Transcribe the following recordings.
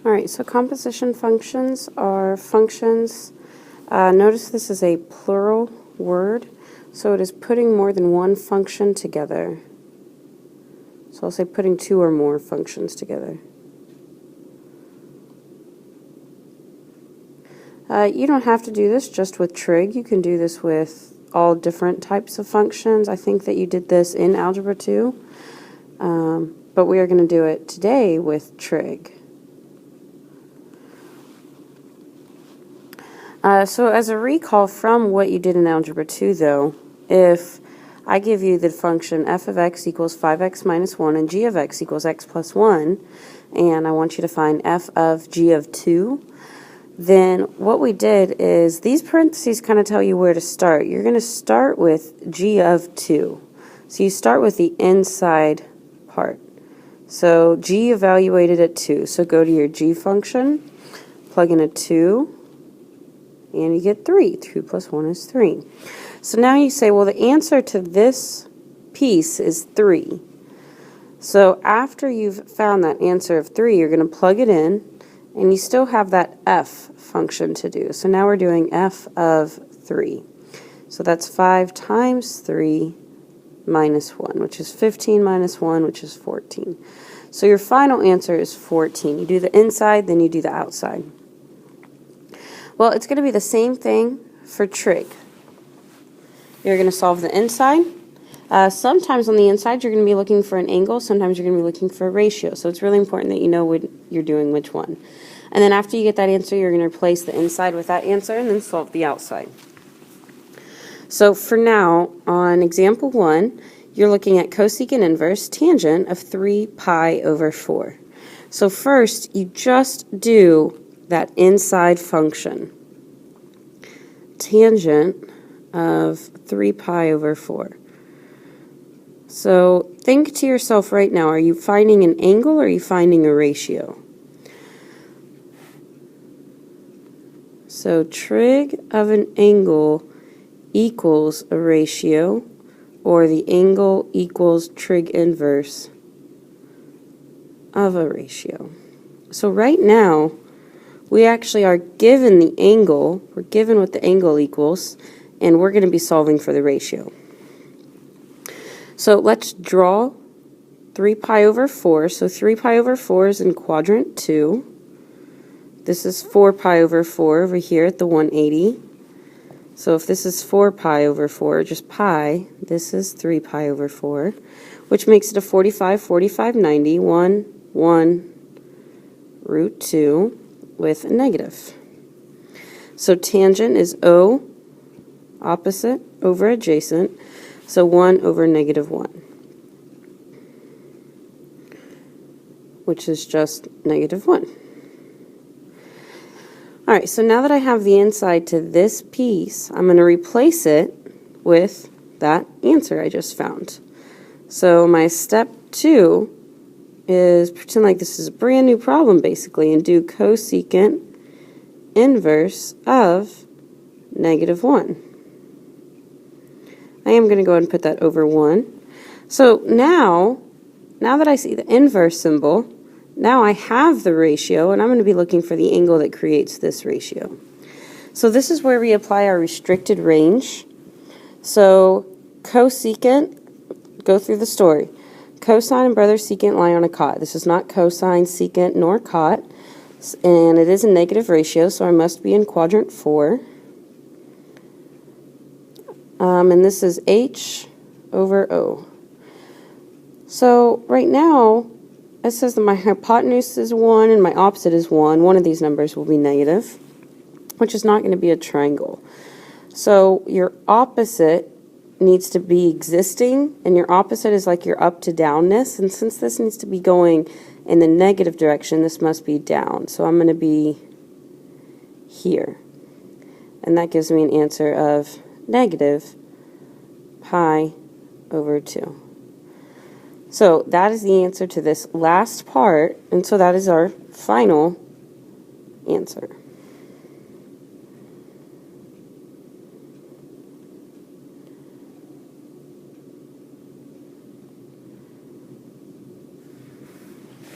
All right, so composition functions are functions. Notice this is a plural word, so it is putting more than one function together. So I'll say putting two or more functions together. You don't have to do this just with trig. You can do this with all different types of functions. I think that you did this in Algebra 2, but we are going to do it today with trig. So as a recall from what you did in Algebra 2, though, if I give you the function f of x equals 5x minus 1 and g of x equals x plus 1, and I want you to find f of g of 2, then what we did is these parentheses kind of tell you where to start. You're going to start with g of 2. So you start with the inside part. So g evaluated at 2. So go to your g function, plug in a 2, and you get 3. 2 plus 1 is 3. So now you say, well, the answer to this piece is 3. So after you've found that answer of 3, you're going to plug it in, and you still have that f function to do. So now we're doing f of 3. So that's 5 times 3 minus 1, which is 15 minus 1, which is 14. So your final answer is 14. You do the inside, then you do the outside. Well, it's going to be the same thing for trig. You're going to solve the inside. Sometimes on the inside you're going to be looking for an angle, sometimes you're going to be looking for a ratio. So it's really important that you know what you're doing which one. And then after you get that answer, you're going to replace the inside with that answer and then solve the outside. So for now, on example 1, you're looking at cosecant inverse tangent of 3 pi over 4. So first, you just do that inside function, tangent of 3 pi over 4. So think to yourself right now, are you finding an angle or are you finding a ratio? So trig of an angle equals a ratio, or the angle equals trig inverse of a ratio. So right now, we actually are given the angle, we're given what the angle equals, and we're going to be solving for the ratio. So let's draw 3 pi over 4. So 3 pi over 4 is in quadrant 2. This is 4 pi over 4 over here at the 180. So if this is 4 pi over 4, just pi, this is 3 pi over 4, which makes it a 45, 45, 90, 1, 1, root 2, with a negative. So tangent is O, opposite over adjacent, so 1 over negative 1, which is just negative 1. All right, so now that I have the inside to this piece, I'm going to replace it with that answer I just found. So my step 2 is pretend like this is a brand new problem basically and do cosecant inverse of negative 1. I am going to go ahead and put that over 1. So now that I see the inverse symbol, now I have the ratio, and I'm going to be looking for the angle that creates this ratio. So this is where we apply our restricted range. So cosecant, go through the story. Cosine and brother secant lie on a cot. This is not cosine, secant, nor cot, and it is a negative ratio, so I must be in quadrant 4. And this is H over O. So right now, it says that my hypotenuse is 1 and my opposite is 1. One of these numbers will be negative, which is not going to be a triangle. So your opposite needs to be existing, and your opposite is like your up to downness. And since this needs to be going in the negative direction, this must be down. So I'm going to be here. And that gives me an answer of negative pi over 2. So that is the answer to this last part, and so that is our final answer.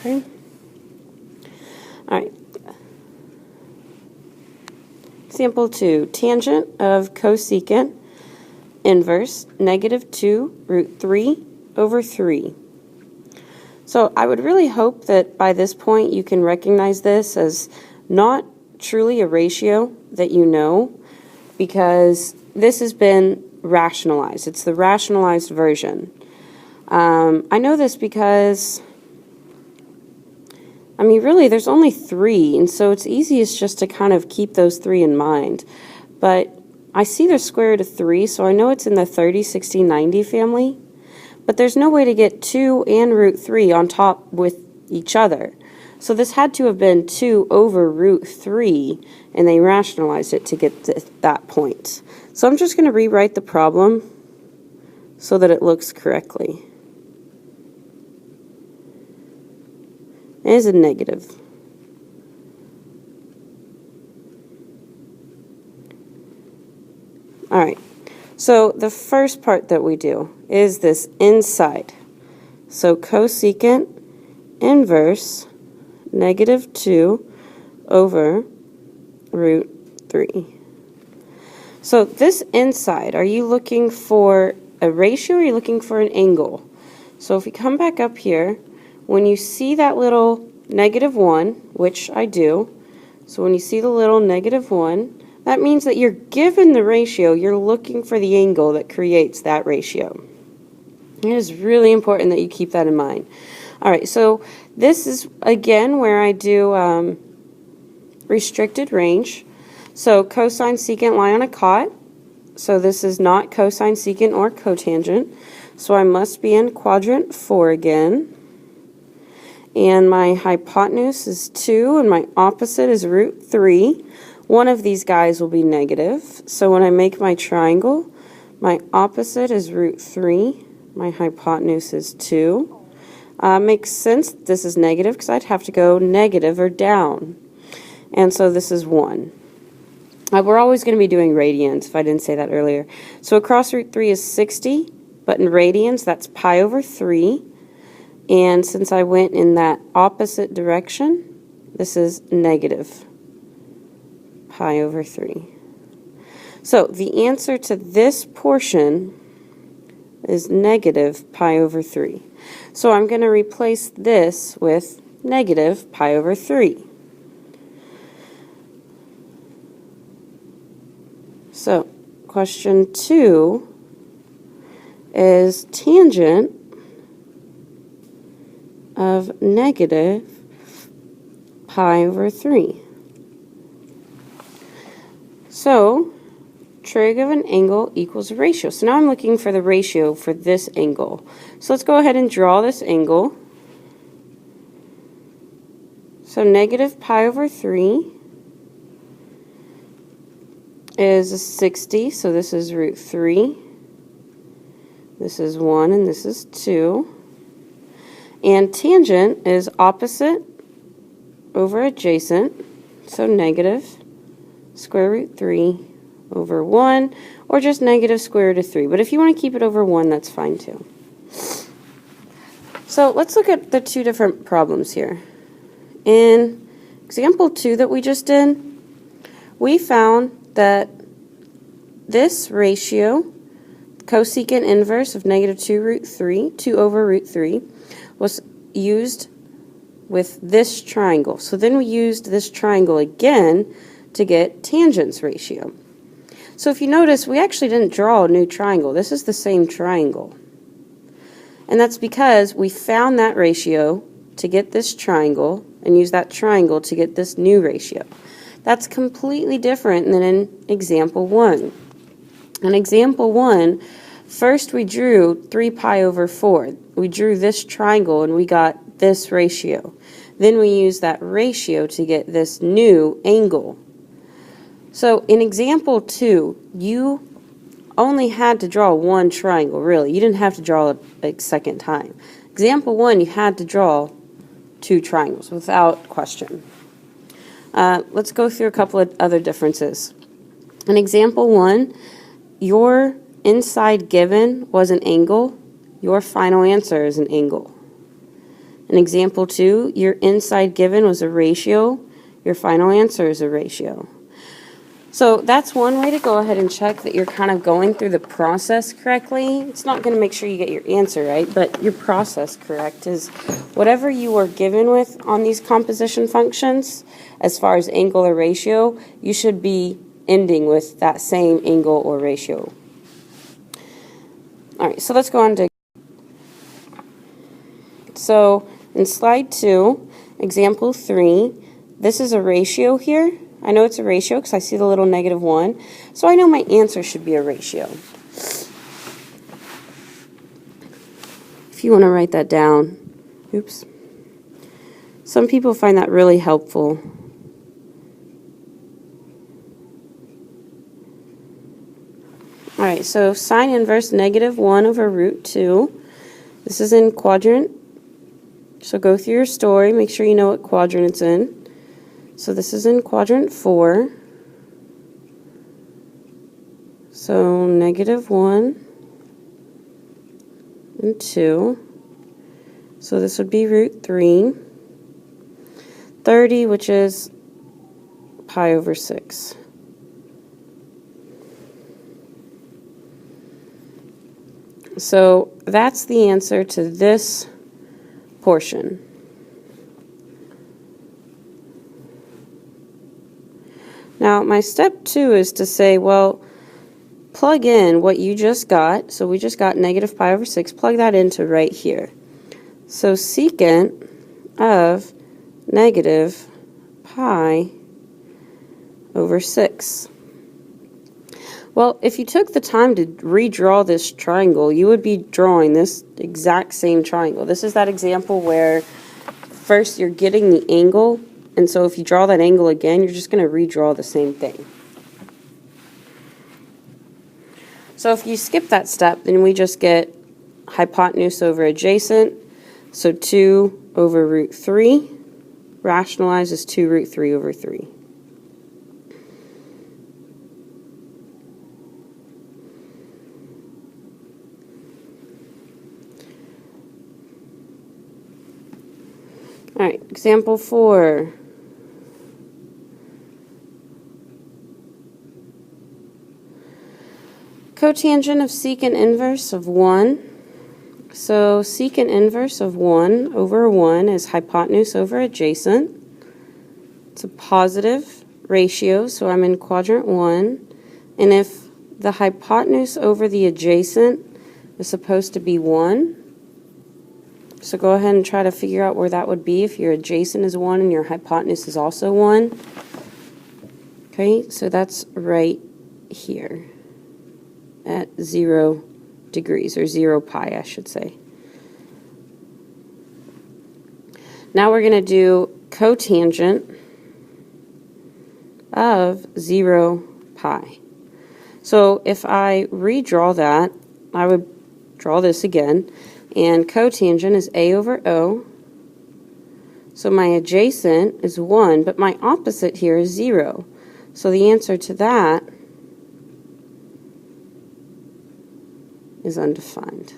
Okay. All right. Example 2, tangent of cosecant inverse negative 2 root 3 over 3. So I would really hope that by this point you can recognize this as not truly a ratio that you know, because this has been rationalized. It's the rationalized version. I know this because, I mean, really, there's only 3, and so it's easiest just to kind of keep those 3 in mind. But I see the square root of 3, so I know it's in the 30, 60, 90 family. But there's no way to get 2 and root 3 on top with each other. So this had to have been 2 over root 3, and they rationalized it to get to that point. So I'm just going to rewrite the problem so that it looks correctly. It is a negative. All right, so the first part that we do is this inside. So cosecant inverse negative 2 over root 3. So this inside, are you looking for a ratio or are you looking for an angle? So if we come back up here, when you see that little negative 1, which I do, so when you see the little negative 1, that means that you're given the ratio, you're looking for the angle that creates that ratio. It is really important that you keep that in mind. All right, so this is, again, where I do restricted range. So cosine secant lie on a cot. So this is not cosine secant or cotangent. So I must be in quadrant 4 again. And my hypotenuse is 2, and my opposite is root 3. One of these guys will be negative. So when I make my triangle, my opposite is root 3. My hypotenuse is 2. Makes sense that this is negative because I'd have to go negative or down. And so this is 1. We're always going to be doing radians, if I didn't say that earlier. So across root 3 is 60, but in radians, that's pi over 3. And since I went in that opposite direction, this is negative pi over 3. So the answer to this portion is negative pi over 3. So I'm going to replace this with negative pi over 3. So question 2 is tangent of negative pi over 3. So trig of an angle equals a ratio. So now I'm looking for the ratio for this angle. So let's go ahead and draw this angle. So negative pi over 3 is a 60, so this is root 3. This is 1 and this is 2. And tangent is opposite over adjacent, so negative square root 3 over 1, or just negative square root of 3. But if you want to keep it over 1, that's fine too. So let's look at the 2 different problems here. In example 2 that we just did, we found that this ratio, cosecant inverse of negative 2 root 3, 2 over root 3, was used with this triangle. So then we used this triangle again to get tangents ratio. So if you notice, we actually didn't draw a new triangle. This is the same triangle. And that's because we found that ratio to get this triangle and use that triangle to get this new ratio. That's completely different than in example 1. In example 1, first we drew 3 pi over 4. We drew this triangle and we got this ratio. Then we used that ratio to get this new angle. So in example 2, you only had to draw one triangle, really. You didn't have to draw it a second time. Example 1, you had to draw 2 triangles without question. Let's go through a couple of other differences. In example 1, your inside given was an angle. Your final answer is an angle. In example 2, your inside given was a ratio. Your final answer is a ratio. So that's one way to go ahead and check that you're kind of going through the process correctly. It's not going to make sure you get your answer right, but your process correct is whatever you were given with on these composition functions, as far as angle or ratio, you should be ending with that same angle or ratio. All right, so let's go on to... So in slide 2, example 3, this is a ratio here. I know it's a ratio because I see the little -1, so I know my answer should be a ratio. If you want to write that down, oops. Some people find that really helpful. All right, so sine inverse -1 over root 2. This is in quadrant. So go through your story, make sure you know what quadrant it's in. So this is in quadrant 4. So -1 and 2. So this would be root 3. 30, which is pi over 6. So that's the answer to this portion. Now, my step 2 is to say, well, plug in what you just got. So we just got -pi over 6. Plug that into right here. So secant of -pi over 6. Well, if you took the time to redraw this triangle, you would be drawing this exact same triangle. This is that example where first you're getting the angle, and so if you draw that angle again, you're just going to redraw the same thing. So if you skip that step, then we just get hypotenuse over adjacent, so 2 over root 3, rationalized is 2 root 3 over 3. All right, example 4. Cotangent of secant inverse of 1. So secant inverse of 1 over 1 is hypotenuse over adjacent. It's a positive ratio, so I'm in quadrant 1. And if the hypotenuse over the adjacent is supposed to be 1, so go ahead and try to figure out where that would be if your adjacent is 1 and your hypotenuse is also 1. Okay, so that's right here at 0 degrees, or 0 pi, I should say. Now we're going to do cotangent of 0 pi. So if I redraw that, I would draw this again. And cotangent is a over o. So my adjacent is 1, but my opposite here is 0. So the answer to that is undefined.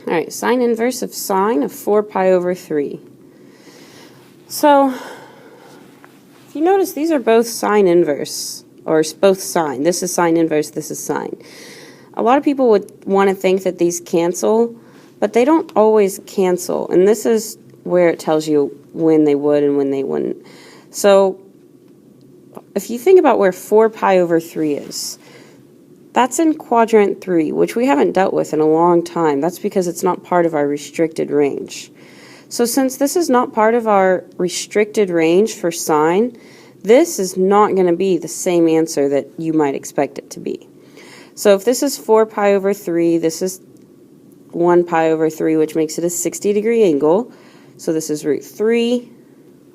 All right, sine inverse of sine of 4 pi over 3. So if you notice, these are both sine inverse, or both sine. This is sine inverse, this is sine. A lot of people would want to think that these cancel, but they don't always cancel. And this is where it tells you when they would and when they wouldn't. So if you think about where 4 pi over 3 is, that's in quadrant 3, which we haven't dealt with in a long time. That's because it's not part of our restricted range. So since this is not part of our restricted range for sine, this is not going to be the same answer that you might expect it to be. So if this is 4 pi over 3, this is 1 pi over 3, which makes it a 60-degree angle. So this is root 3,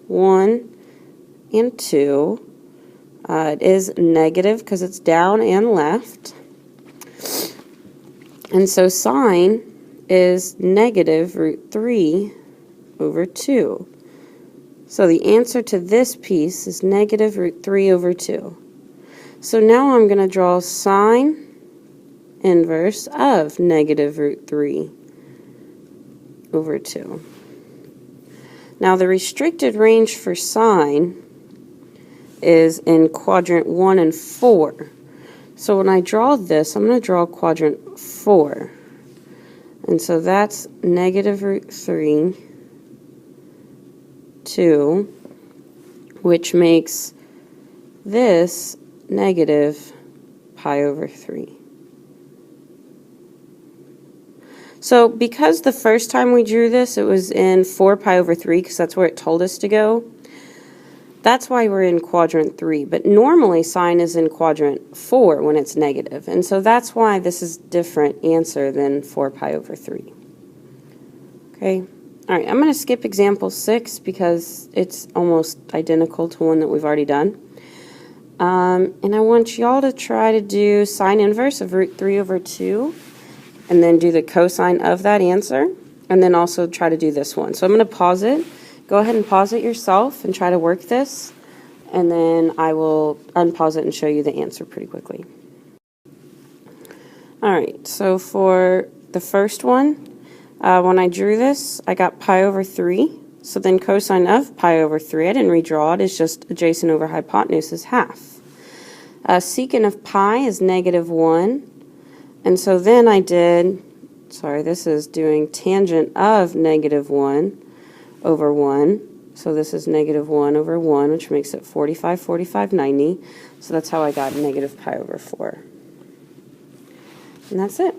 1, and 2. It is negative because it's down and left. And so sine is negative root 3 over 2. So the answer to this piece is negative root 3 over 2. So now I'm going to draw sine inverse of negative root 3 over 2. Now the restricted range for sine is in quadrant 1 and 4. So when I draw this, I'm going to draw quadrant 4. And so that's negative root 3, 2, which makes this negative pi over 3. So because the first time we drew this, it was in 4 pi over 3, because that's where it told us to go, that's why we're in quadrant 3. But normally sine is in quadrant 4 when it's negative. And so that's why this is a different answer than 4 pi over 3. Okay? All right, I'm going to skip example 6 because it's almost identical to one that we've already done. And I want y'all to try to do sine inverse of root 3 over 2, and then do the cosine of that answer, and then also try to do this one. So I'm going to pause it. Go ahead and pause it yourself and try to work this, and then I will unpause it and show you the answer pretty quickly. All right, so for the first one, when I drew this, I got pi over 3. So then cosine of pi over 3, I didn't redraw it, it's just adjacent over hypotenuse is half. Secant of pi is negative 1. And so then I did, this is doing tangent of negative 1 over 1. So this is negative 1 over 1, which makes it 45, 45, 90. So that's how I got negative pi over 4. And that's it.